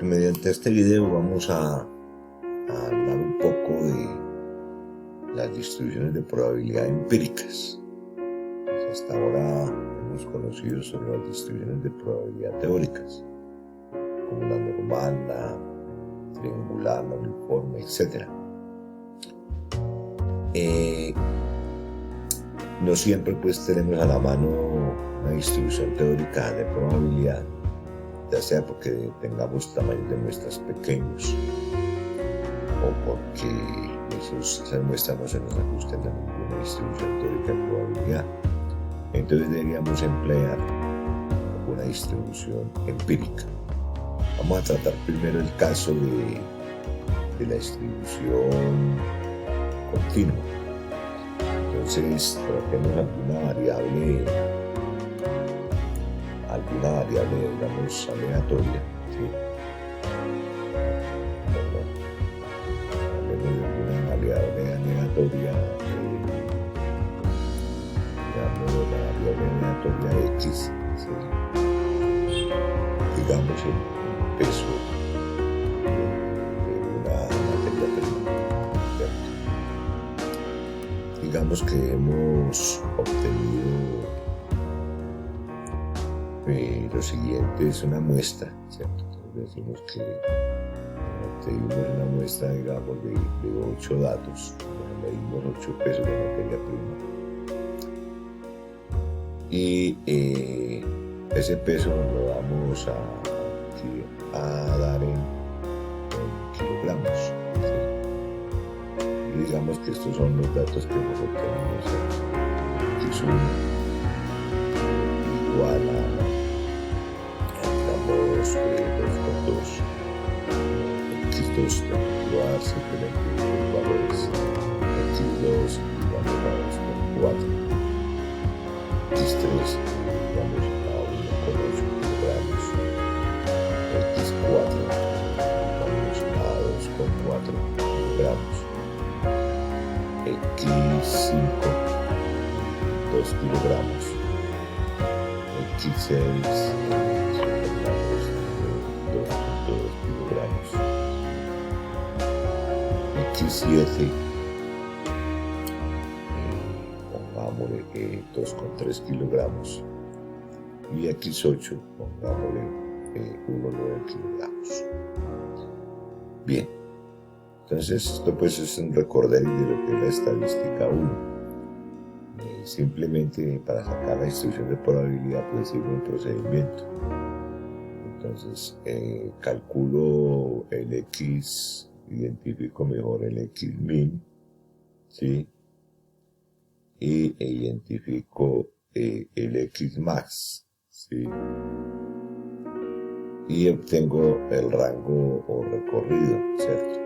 mediante este video vamos a hablar un poco de las distribuciones de probabilidad empíricas. Hasta ahora hemos conocido sobre las distribuciones de probabilidad teóricas, como la normal, la triangular, la uniforme, etc. No siempre pues tenemos a la mano una distribución teórica de probabilidad, ya sea porque tengamos tamaños de muestras pequeños o porque esas muestras no se nos ajusten a ninguna distribución teórica de probabilidad. Entonces deberíamos emplear una distribución empírica. Vamos a tratar primero el caso de la distribución continua. Entonces tratemos alguna variable, digamos, aleatoria, ¿sí? Hablemos de alguna variable aleatoria, digamos la variable aleatoria X, ¿sí? Digamos el peso de una materia prima, ¿cierto? Digamos que hemos obtenido lo siguiente, es una muestra, ¿cierto? Entonces decimos que obtuvimos una muestra, digamos, de 8 datos, medimos 8 pesos de materia prima y ese peso lo vamos a dar en kilogramos, ¿sí? Y digamos que estos son los datos que hemos obtenido, ¿sí? X1 igual a, digamos, 2 con 2, X2 igual simplemente los valores, X2 igual a 2 con 4, X3 igual a 1 con 8 kilogramos, X4 igual a 2 con 4 kilogramos, X5 2 kilogramos, X6 2.2 kilogramos, X7 pongámosle 2,3 kilogramos y X8 pongámosle 1,9 kilogramos. Bien, entonces esto pues es un recorderis de lo que es la estadística 1. Simplemente para sacar la distribución de probabilidad puede ser un procedimiento. Entonces calculo el X, identifico mejor el X min, ¿sí? Y identifico el X max, ¿sí? Y obtengo el rango o recorrido, ¿cierto?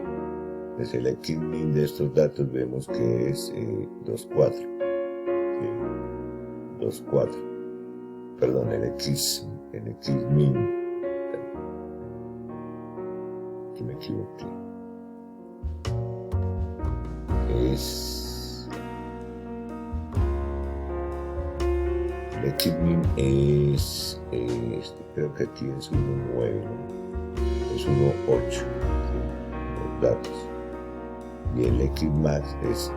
Entonces el X min de estos datos vemos que es 2,4. 2,4, perdón, el X min, aquí me equivoqué, es el X min es creo que aquí es 1,9, ¿no? Es 1,8, ¿sí? Los datos, y el X max es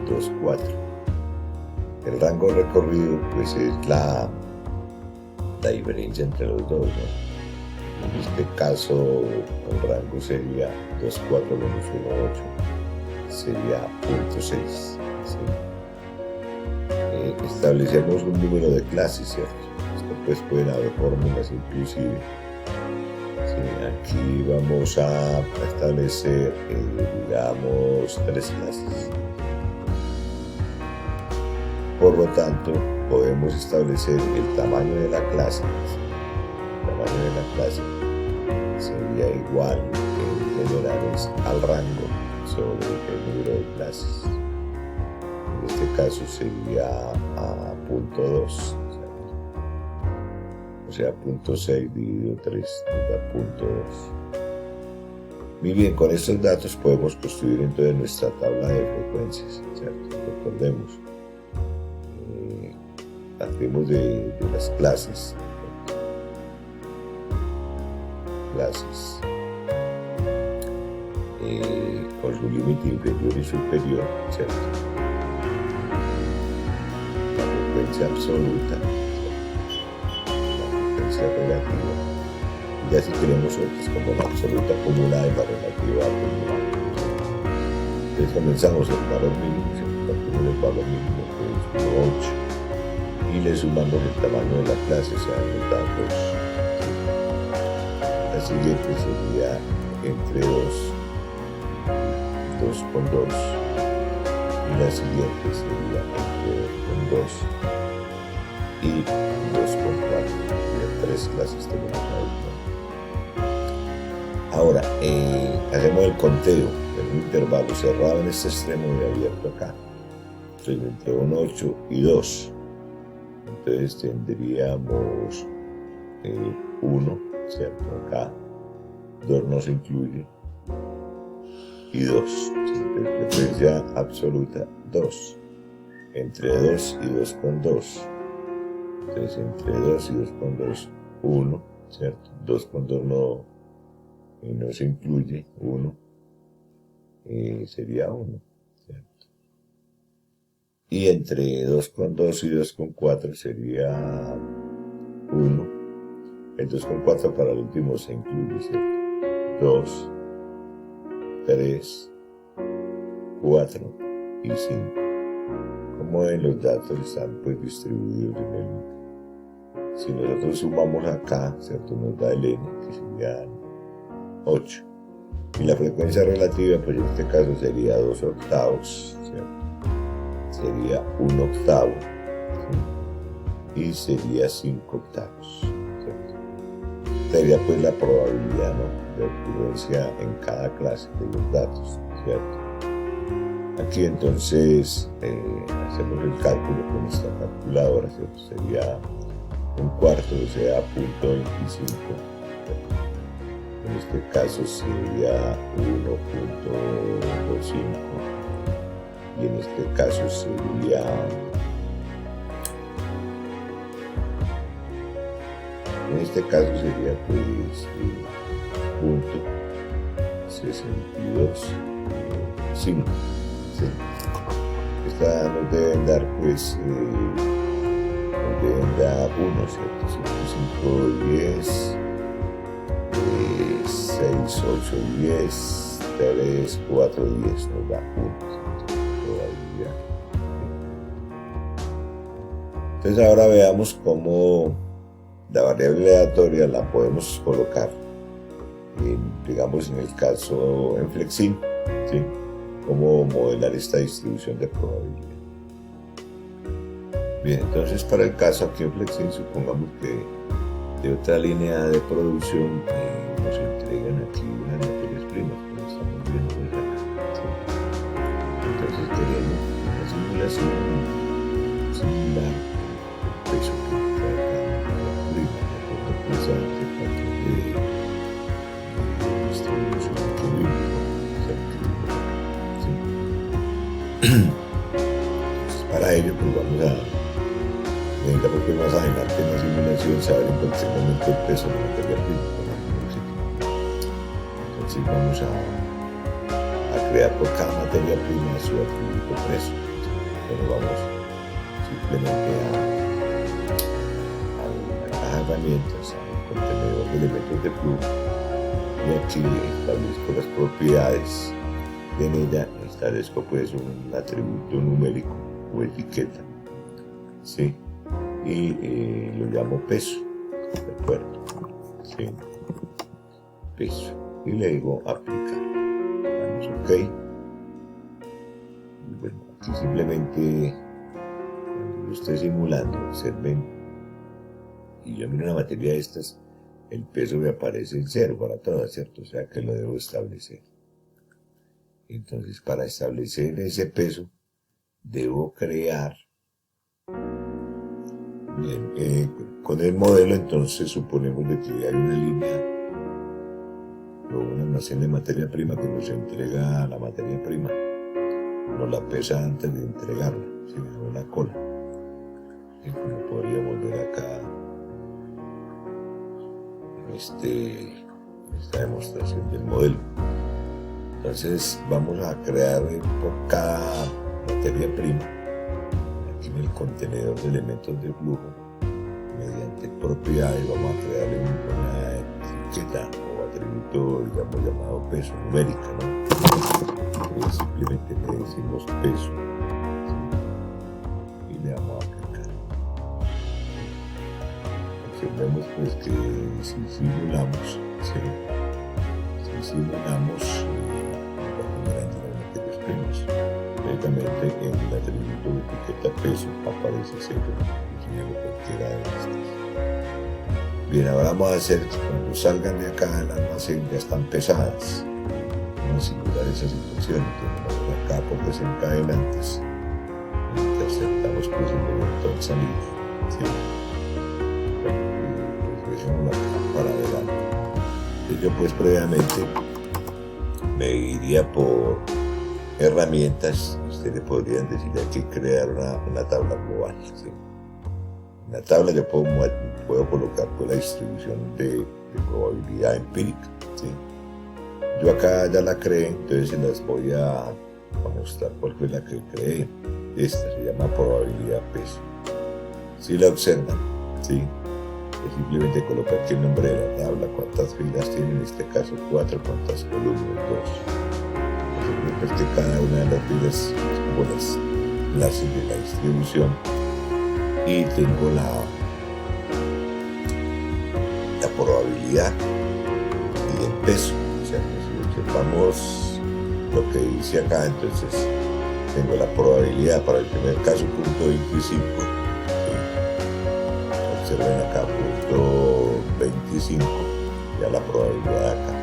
2,4. El rango recorrido pues es la diferencia entre los dos, ¿no? En este caso el rango sería 2,4 menos 1,8, sería 0,6, ¿sí? Establecemos un número de clases, ¿cierto? Esto pues pueden haber fórmulas inclusive, ¿sí? Aquí vamos a establecer digamos 3 clases. Por lo tanto, podemos establecer el tamaño de la clase. El tamaño de la clase sería igual en generales al rango sobre el número de clases. En este caso sería a 0,2, o sea 0,6 dividido 3 nos da 0,2. Muy bien, con estos datos podemos construir entonces nuestra tabla de frecuencias, ¿cierto? Recordemos. Partimos de las clases. con su límite inferior y superior, ¿cierto? La frecuencia absoluta, ¿cierto? La frecuencia relativa. Y ya si queremos otros como la absoluta acumulada y la relativa acumulada. Entonces comenzamos el valor mínimo, el valor mínimo que es 8, y le sumamos el tamaño de la clase, o sea, nos da 2. La siguiente sería entre 2 con 2, y la siguiente sería entre 2 con 2 y 2 con 4. Y 3 clases tenemos ahí, ¿no? Ahora, hacemos el conteo en un intervalo cerrado en este extremo y abierto acá. Entonces, entre 1, 8 y 2. Entonces tendríamos 1, ¿cierto? Acá 2 no se incluye, y 2, frecuencia absoluta 2, entre 2 y 2 con 2. Entonces entre 2 y 2 con 2, 1, ¿cierto? 2 con 2 no se incluye, 1, sería 1, ¿cierto? Y entre 2 con 2 y 2 con 4 sería 1. El 2 con 4 para el último se incluye, ¿cierto? 2, 3, 4 y 5. Como ven, los datos están pues distribuidos en el... Si nosotros sumamos acá, ¿cierto? Nos da el n, que serían 8. Y la frecuencia relativa, pues en este caso sería 2 octavos, ¿cierto? Sería 1 octavo, ¿sí? Y sería 5 octavos, ¿cierto? Sería pues la probabilidad, ¿no?, de ocurrencia en cada clase de los datos, ¿cierto? Aquí entonces hacemos el cálculo con nuestra calculadora, ¿cierto? Sería un cuarto, o sea, 0.25. En este caso sería 1.25. Y en este caso sería pues punto 62.5. ¿Sí? Esta nos deben dar pues nos deben dar 1, ¿cierto? 5, 10, 6, 8, 10, 3, 4, 10 nos da 1. Entonces ahora veamos cómo la variable aleatoria la podemos colocar, digamos en el caso en Flexin, ¿sí? Cómo modelar esta distribución de probabilidad. Bien, entonces para el caso aquí en Flexin, supongamos que de otra línea de producción nos entregan aquí unas materias primas, como estamos viendo desde acá, ¿sí? Entonces queremos una simulación similar al peso que trae cada materia prima, de esa distribución equilíbrica, ¿sí? Entonces para ello pues vamos a necesitamos pues más adelante en la simulación saber en cualquier momento el peso de la materia prima. Entonces vamos a crear por cada materia prima su atributo precio. Pero vamos simplemente a la caja de herramientas, al contenedor de elementos de flujo, y aquí establezco las propiedades. En ella establezco pues un atributo numérico o etiqueta, ¿sí? Y lo llamo peso, ¿de acuerdo? ¿Sí? Peso. Y le digo aplicar. Damos OK. Y bueno, aquí simplemente cuando lo esté simulando, observen, y yo miro una materia de estas, el peso me aparece en 0 para todas, ¿cierto? O sea que lo debo establecer. Entonces, para establecer ese peso, debo crear. Bien, con el modelo entonces suponemos de que hay una línea o un almacén de materia prima que nos entrega la materia prima, nos la pesa antes de entregarla, ¿sí? Una cola. Y como podríamos ver acá esta demostración del modelo. Entonces vamos a crear por cada materia prima, aquí en el contenedor de elementos de flujo, mediante propiedades vamos a crear una etiqueta o atributo, digamos, llamado peso numérica, ¿no? Simplemente le decimos peso, ¿sí? Y le vamos a aplicar. Observemos pues que si simulamos, ¿sí? Si simulamos directamente en el atributo de etiqueta peso aparece 0, cualquiera de estas. Bien, ahora vamos a hacer que cuando salgan de acá del almacén ya están pesadas. Vamos a simular esa situación. Tenemos acá por desencadenantes, interceptamos pues el evento al salir, ¿sí? Regresamos acá para adelante. Yo pues previamente me iría por herramientas. Ustedes podrían decir aquí crear una tabla global, ¿sí? En la tabla yo puedo colocar pues la distribución de probabilidad empírica, ¿sí? Yo acá ya la creé, entonces se las voy a mostrar cuál fue la que creé. Esta se llama probabilidad peso. Si la observan, ¿sí? Yo simplemente coloco aquí el nombre de la tabla, cuántas filas tiene, en este caso 4, cuántas columnas, 2. Pues que cada una de las filas es como las clases de la distribución, y tengo la probabilidad y el peso. O sea, si observamos lo que dice acá, entonces tengo la probabilidad para el primer caso, punto 25. ¿Sí? Observen acá, punto 25, ya la probabilidad acá.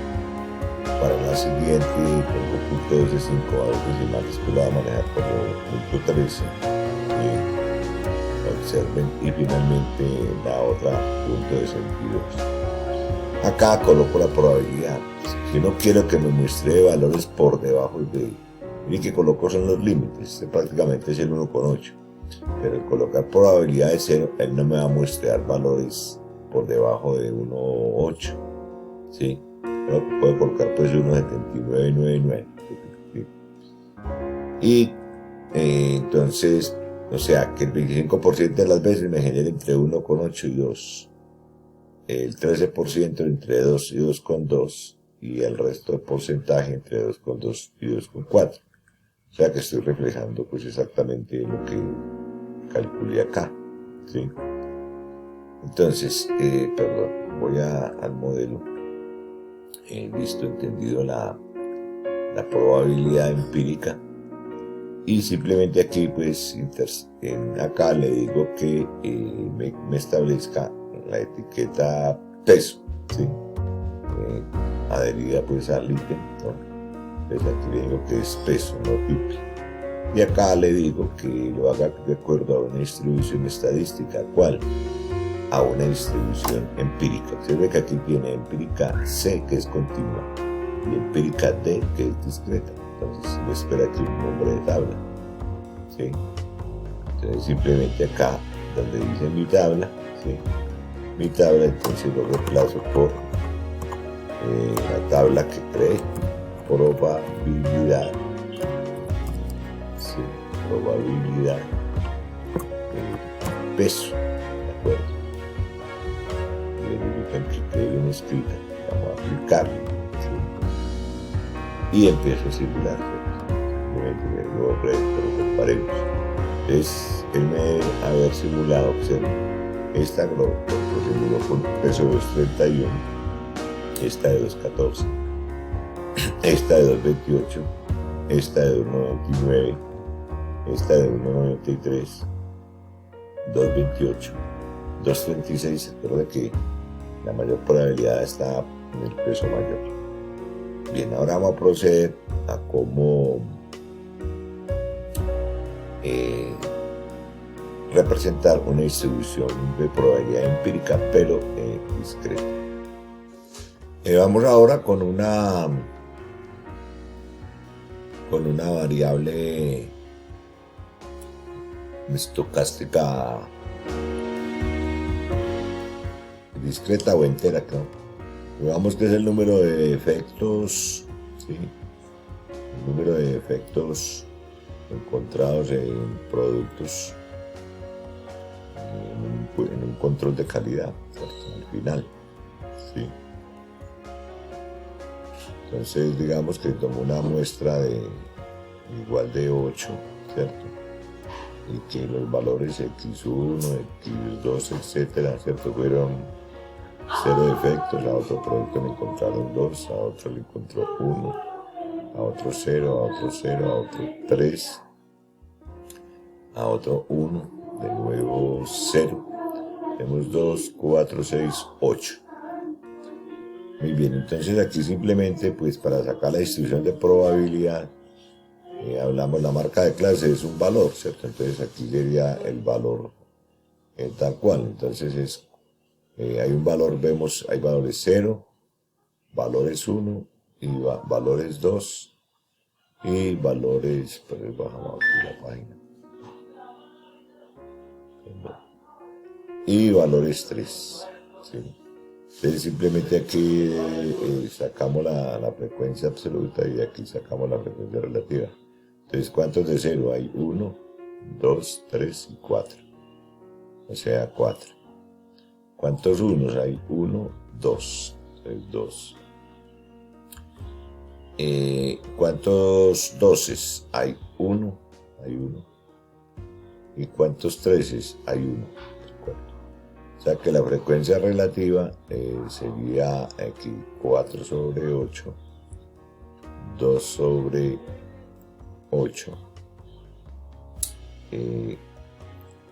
Para la siguiente pongo punto 12, 5 a 2 decimales, que lo voy a manejar como punto 13. Observen, y finalmente la otra punto 62. Acá coloco la probabilidad. Si no quiero que me muestre valores por debajo de, y que coloco son los límites, este prácticamente es el 1,8. Pero al colocar probabilidad de 0, él no me va a mostrar valores por debajo de 1,8. ¿Sí? Puedo colocar pues 1,7999. ¿Sí? Y entonces, o sea, que el 25% de las veces me genera entre 1,8 y 2. El 13% entre 2 y 2,2. Y el resto del porcentaje entre 2,2 y 2,4. O sea que estoy reflejando pues exactamente lo que calculé acá, ¿sí? Entonces, perdón, voy al modelo. Listo, entendido la probabilidad empírica. Y simplemente aquí pues acá le digo que me establezca la etiqueta peso, ¿sí? Adherida pues al ítem, ¿no? Entonces aquí le digo que es peso, no triple. Y acá le digo que lo haga de acuerdo a una distribución estadística. ¿Cuál? A una distribución empírica. Se ve que aquí tiene empírica C, que es continua, y empírica D, que es discreta. Entonces me espera aquí un nombre de tabla, ¿sí? Entonces simplemente acá donde dice mi tabla, ¿sí? Mi tabla, entonces lo reemplazo por la tabla que creé, probabilidad, ¿sí? Probabilidad peso, ¿de acuerdo? Que quede bien escrita, vamos a aplicar, ¿sí? Y empiezo a simular. Simplemente luego lo comparemos. Es él me debe haber simulado, observen, esta lo simuló con peso de 231, esta de 214, esta de 228, esta de 1,99, esta de 1,93, 2,28, 2,36. Recuerda que la mayor probabilidad está en el peso mayor. Bien, ahora vamos a proceder a cómo representar una distribución de probabilidad empírica, pero discreta. Vamos ahora con una variable estocástica discreta o entera, claro. Digamos que es el número de efectos, ¿sí? el número de defectos encontrados en productos en un control de calidad, ¿cierto? Al final, ¿sí? Entonces, digamos que tomó una muestra de igual de 8, ¿cierto? Y que los valores X1, X2, etcétera, ¿cierto? Fueron 0 defectos, a otro producto le encontraron 2, a otro le encontró 1, a otro 0, a otro 0, a otro 3, a otro 1, de nuevo 0. Tenemos 2, 4, 6, 8. Muy bien, entonces aquí simplemente, pues para sacar la distribución de probabilidad, hablamos, la marca de clase es un valor, ¿cierto? Entonces aquí sería el valor tal cual. Entonces hay un valor, vemos, hay valores 0, valores 1, y valores 2, y valores, pero bajamos aquí la página, y valores 3, ¿sí? Entonces simplemente aquí sacamos la frecuencia absoluta y aquí sacamos la frecuencia relativa. Entonces, ¿cuántos de 0? Hay 1, 2, 3 y 4. O sea, 4. ¿Cuántos unos? Hay 1, 2. Entonces, 2. ¿Cuántos 12? Hay 1. Hay 1. ¿Y cuántos 13? Hay 1. O sea que la frecuencia relativa sería aquí 4 sobre 8, 2 sobre 8,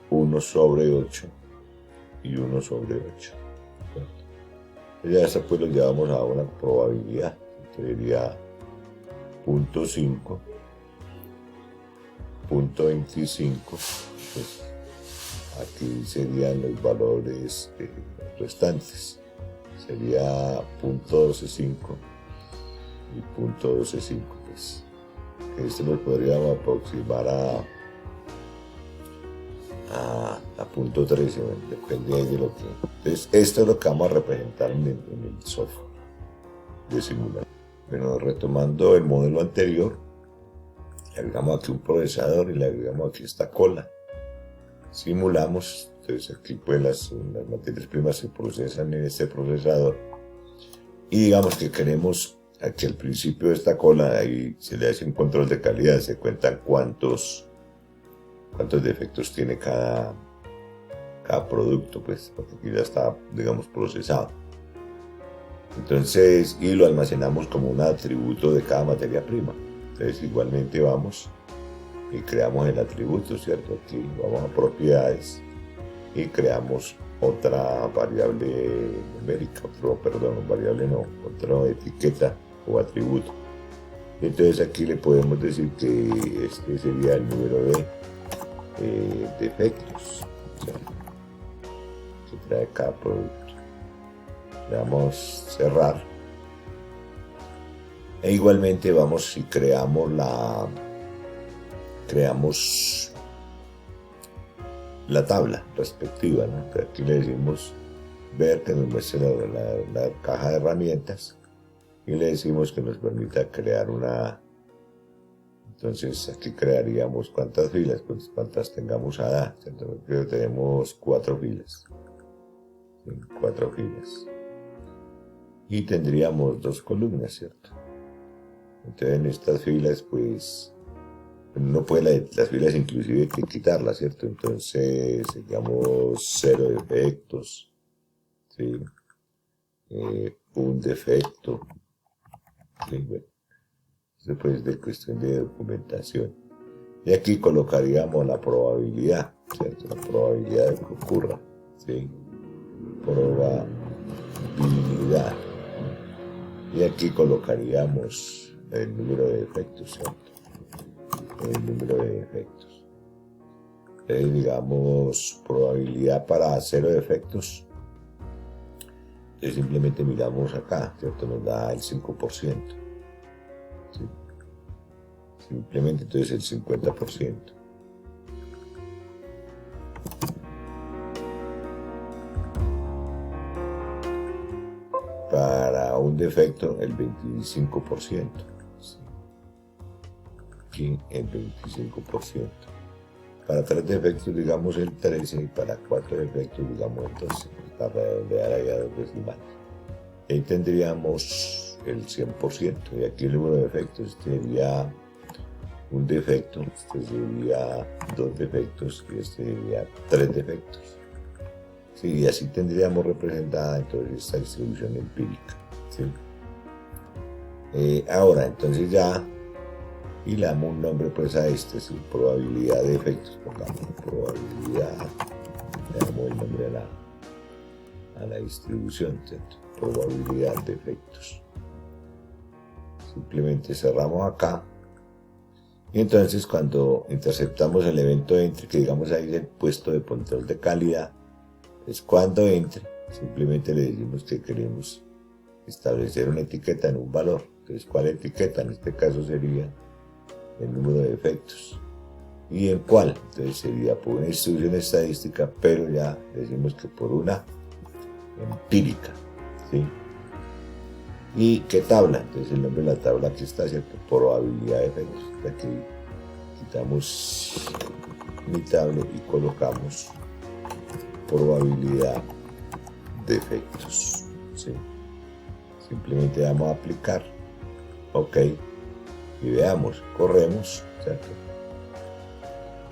1 sobre 8 y 1 sobre 8. Ya eso pues lo llevamos a una probabilidad. Entonces sería 0.5, 0.25. Pues aquí serían los valores restantes. Sería 0.125 y 0.125. Pues esto lo podríamos aproximar a 0.13, depende de lo que... Entonces, esto es lo que vamos a representar en el software de simulación. Bueno, retomando el modelo anterior, le agregamos aquí un procesador y le agregamos aquí esta cola. Simulamos, entonces aquí pues las materias primas se procesan en este procesador. Y digamos que queremos aquí al principio de esta cola, ahí se le hace un control de calidad, se cuentan cuántos defectos tiene cada producto, pues, porque aquí ya está, digamos, procesado. Entonces, y lo almacenamos como un atributo de cada materia prima. Entonces, igualmente vamos y creamos el atributo, ¿cierto? Aquí vamos a propiedades y creamos otra variable numérica, otra etiqueta o atributo. Entonces aquí le podemos decir que este sería el número de defectos, ¿cierto?, que trae cada producto. Le damos cerrar. E igualmente vamos y creamos la tabla respectiva, ¿no? Aquí le decimos ver, que nos muestre la caja de herramientas, y le decimos que nos permita crear una. Entonces aquí crearíamos cuántas filas, pues cuántas tengamos a dar. Entonces tenemos 4 filas. 4 filas. Y tendríamos 2 columnas, ¿cierto? Entonces en estas filas, pues, no puede las filas inclusive que quitarlas, ¿cierto? Entonces, digamos, 0 defectos, ¿sí? Un defecto, ¿sí? Bueno, eso pues es de cuestión de documentación. Y aquí colocaríamos la probabilidad, ¿cierto? La probabilidad de que ocurra, ¿sí? Probabilidad. Y aquí colocaríamos el número de defectos, ¿cierto? El número de defectos. Entonces, digamos, probabilidad para 0 defectos. Entonces simplemente miramos acá, ¿cierto? Nos da el 5%. ¿Sí? Simplemente entonces el 50%. Para un defecto el 25%. ¿Sí? aquí el 25%. Para 3 defectos digamos el 13 y para 4 defectos digamos el 12, para redondear ahí a 2 decimales. Ahí tendríamos el 100% y aquí el número de defectos sería un defecto, este sería 2 defectos y este sería 3 defectos. Sí, y así tendríamos representada entonces esta distribución empírica. ¿Sí? Ahora, entonces ya, y le damos un nombre pues a este, su probabilidad de efectos, pongamos probabilidad, le damos el nombre a la distribución, ¿cierto? Probabilidad de efectos. Simplemente cerramos acá, y entonces cuando interceptamos el evento entry, que digamos ahí es el puesto de control de calidad, es cuando entre, simplemente le decimos que queremos establecer una etiqueta en un valor. Entonces, ¿cuál etiqueta? En este caso sería el número de defectos. ¿Y en cuál? Entonces sería por una distribución estadística, pero ya decimos que por una empírica. ¿Sí? ¿Y qué tabla? Entonces el nombre de la tabla aquí está, ¿cierto? Probabilidad de efectos. Aquí quitamos mi tabla y colocamos probabilidad de efectos. ¿Sí? Simplemente vamos a aplicar, ok, y veamos, corremos, ¿cierto?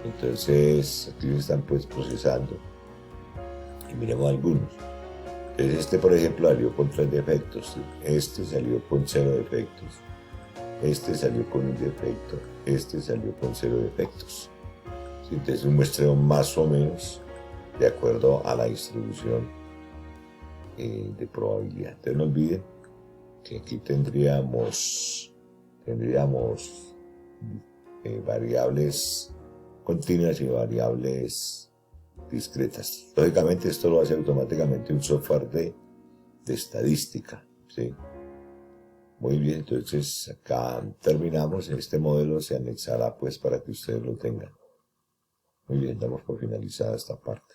Entonces aquí se están pues procesando y miremos algunos. Entonces este por ejemplo salió con 3 defectos, ¿sí? Este salió con 0 defectos, este salió con un defecto, este salió con 0 defectos. ¿Sí? Entonces un muestreo más o menos de acuerdo a la distribución de probabilidad. Entonces no olviden que aquí tendríamos variables continuas y variables discretas. Lógicamente esto lo hace automáticamente un software de estadística. ¿Sí? Muy bien, entonces acá terminamos. Este modelo se anexará pues para que ustedes lo tengan. Muy bien, damos por finalizada esta parte.